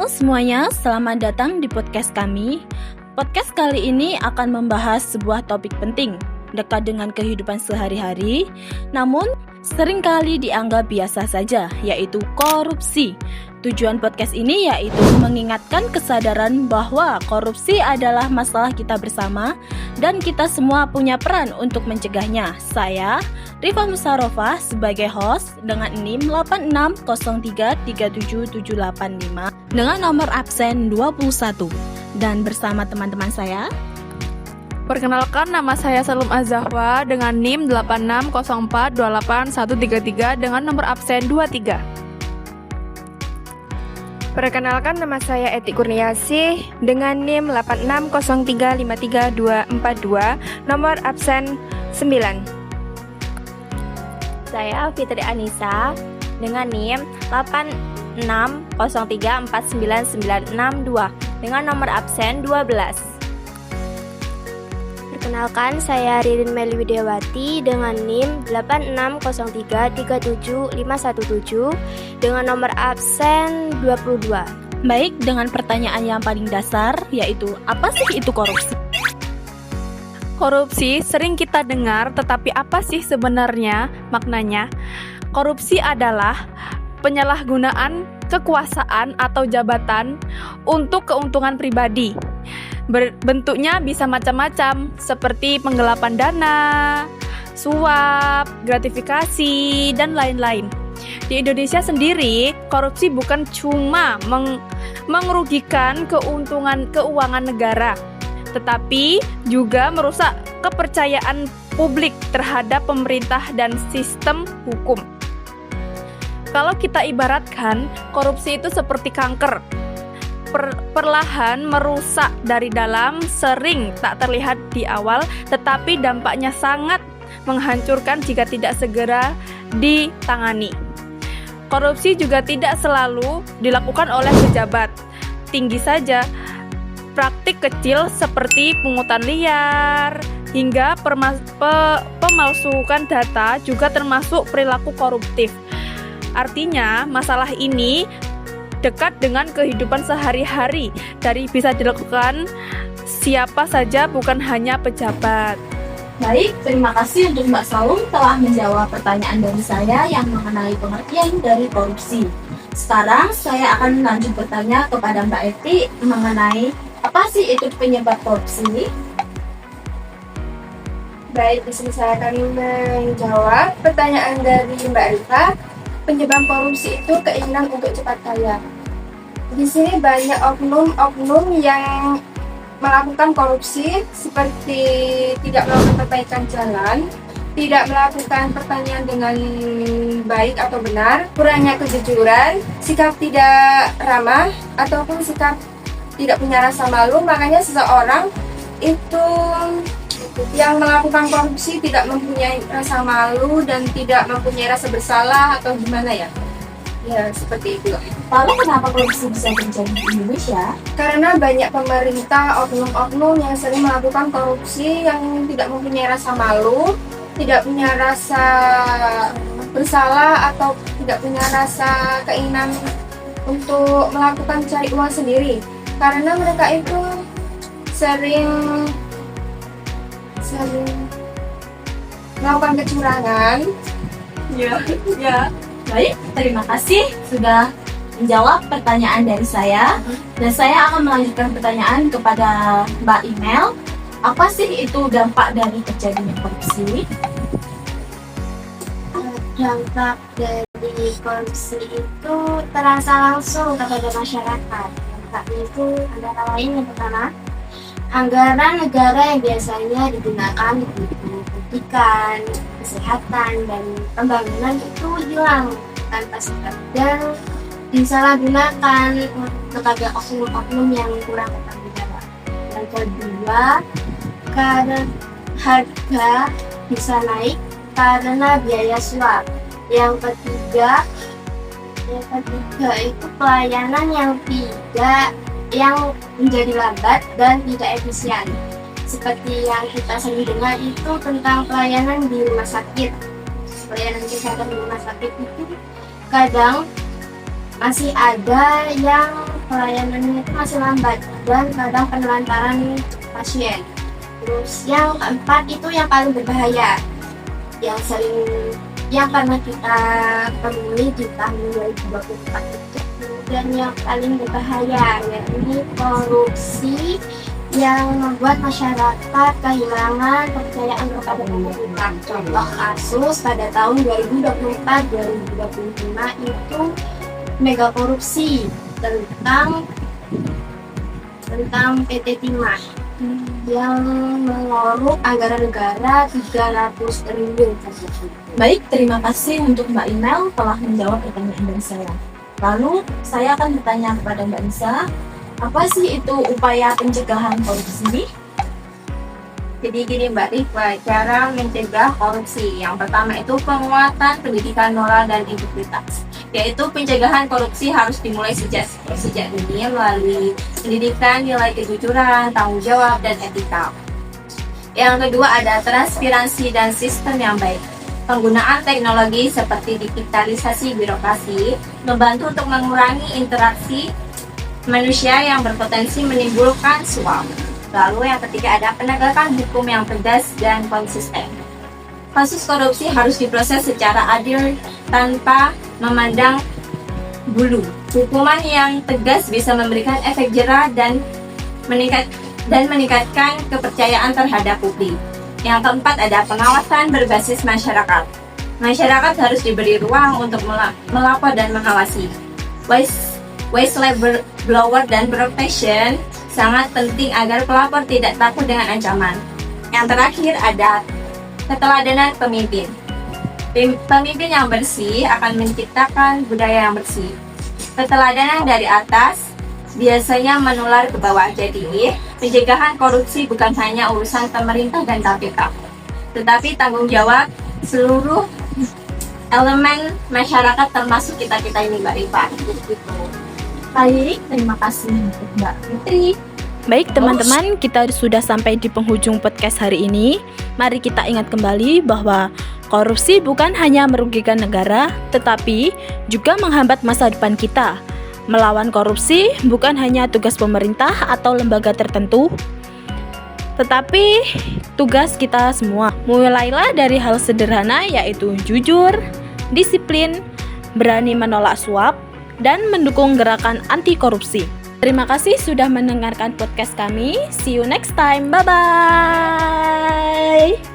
Halo semuanya, selamat datang di podcast kami. Podcast kali ini akan membahas sebuah topik penting, dekat dengan kehidupan sehari-hari, namun seringkali dianggap biasa saja, yaitu korupsi. Tujuan podcast ini yaitu mengingatkan kesadaran bahwa korupsi adalah masalah kita bersama dan kita semua punya peran untuk mencegahnya. Saya, Rifa Musarofah, sebagai host dengan NIM 8603377785 dengan nomor absen 21 dan bersama teman-teman saya. Perkenalkan, nama saya Salum Azahwa dengan NIM 8604281133 dengan nomor absen 23. Perkenalkan, nama saya Eti Kurniasih dengan NIM 8603533242 nomor absen 9. Saya Fitri Anissa dengan NIM 8603499962 dengan nomor absen 12. Perkenalkan, saya Ririn Meli Widiawati dengan NIM 8603377517 dengan nomor absen 22. Baik, dengan pertanyaan yang paling dasar, yaitu apa sih itu korupsi? Korupsi sering kita dengar, tetapi apa sih sebenarnya maknanya? Korupsi adalah penyalahgunaan kekuasaan atau jabatan untuk keuntungan pribadi. Bentuknya bisa macam-macam, seperti penggelapan dana, suap, gratifikasi, dan lain-lain. Di Indonesia sendiri, korupsi bukan cuma merugikan keuangan negara, tetapi juga merusak kepercayaan publik terhadap pemerintah dan sistem hukum. Kalau kita ibaratkan, korupsi itu seperti kanker. Perlahan merusak dari dalam, sering tak terlihat di awal, tetapi dampaknya sangat menghancurkan jika tidak segera ditangani. Korupsi juga tidak selalu dilakukan oleh pejabat tinggi saja. Praktik kecil seperti pungutan liar hingga pemalsukan data juga termasuk perilaku koruptif. Artinya, masalah ini dekat dengan kehidupan sehari-hari, bisa dilakukan siapa saja, bukan hanya pejabat. Baik, terima kasih untuk Mbak Salum telah menjawab pertanyaan dari saya yang mengenai pengertian dari korupsi. Sekarang saya akan lanjut bertanya kepada Mbak Eti mengenai apa sih itu penyebab korupsi? Baik, di sini saya akan menjawab pertanyaan dari Mbak Rifa. Penyebab korupsi itu keinginan untuk cepat kaya. Di sini banyak oknum-oknum yang melakukan korupsi, seperti tidak melakukan perbaikan jalan, tidak melakukan pertanian dengan baik atau benar, kurangnya kejujuran, sikap tidak ramah, ataupun sikap tidak punya rasa malu. Makanya seseorang itu yang melakukan korupsi tidak mempunyai rasa malu dan tidak mempunyai rasa bersalah atau gimana ya? Ya, seperti itu. Lalu kenapa korupsi bisa terjadi di Indonesia? Karena banyak pemerintah, oknum-oknum yang sering melakukan korupsi yang tidak mempunyai rasa malu, tidak punya rasa bersalah atau tidak punya rasa keinginan untuk melakukan cari uang sendiri. Karena mereka itu sering melakukan kecurangan. Ya. Baik, terima kasih sudah menjawab pertanyaan dari saya. Dan saya akan melanjutkan pertanyaan kepada Mbak Email. Apa sih itu dampak dari terjadinya korupsi? Dampak dari korupsi itu terasa langsung kepada masyarakat. Dampaknya itu antara lain yang pertama, anggaran negara yang biasanya digunakan untuk pendidikan, kesehatan, dan pembangunan itu hilang tanpa sebab dan disalahgunakan kepada oknum-oknum yang kurang bertanggung jawab. Yang kedua, karena harga bisa naik karena biaya suap. Yang ketiga itu pelayanan yang menjadi lambat dan tidak efisien. Seperti yang kita sering dengar itu tentang pelayanan di rumah sakit. Pelayanan kesehatan di rumah sakit itu kadang masih ada yang pelayanannya itu masih lambat dan kadang penelantaran pasien. Terus yang keempat itu yang paling berbahaya, yang pernah kita temui di tahun 2024 itu. Dan yang paling berbahaya yaitu korupsi yang membuat masyarakat kehilangan kepercayaan kepada pemerintah. Contoh kasus pada tahun 2024-2025 itu mega korupsi tentang PT Timah yang mengeruk anggaran negara 300 triliun. Baik, terima kasih untuk Mbak Imel telah menjawab pertanyaan dari saya. Lalu, saya akan bertanya kepada Mbak Nisa, apa sih itu upaya pencegahan korupsi? Jadi gini Mbak Rifa, cara mencegah korupsi. Yang pertama itu penguatan pendidikan moral dan integritas. Yaitu pencegahan korupsi harus dimulai sejak dini melalui pendidikan nilai kejujuran, tanggung jawab, dan etika. Yang kedua ada transparansi dan sistem yang baik. Penggunaan teknologi seperti digitalisasi birokrasi membantu untuk mengurangi interaksi manusia yang berpotensi menimbulkan suap. Lalu yang ketiga ada penegakan hukum yang tegas dan konsisten. Kasus korupsi harus diproses secara adil tanpa memandang bulu. Hukuman yang tegas bisa memberikan efek jera dan meningkatkan kepercayaan terhadap publik. Yang keempat ada pengawasan berbasis masyarakat. Masyarakat harus diberi ruang untuk melapor dan mengawasi. Whistleblower dan protection sangat penting agar pelapor tidak takut dengan ancaman. Yang terakhir ada keteladanan pemimpin. Pemimpin yang bersih akan menciptakan budaya yang bersih. Keteladanan dari atas biasanya menular ke bawah. Jadi, pencegahan korupsi bukan hanya urusan pemerintah dan KPK, tetapi tanggung jawab seluruh elemen masyarakat termasuk kita-kita ini Mbak Rifa. Baik, terima kasih untuk Mbak Fitri. Baik teman-teman, kita sudah sampai di penghujung podcast hari ini. Mari kita ingat kembali bahwa korupsi bukan hanya merugikan negara, tetapi juga menghambat masa depan kita. Melawan korupsi bukan hanya tugas pemerintah atau lembaga tertentu, tetapi tugas kita semua. Mulailah dari hal sederhana yaitu jujur, disiplin, berani menolak suap, dan mendukung gerakan anti korupsi. Terima kasih sudah mendengarkan podcast kami. See you next time. Bye-bye.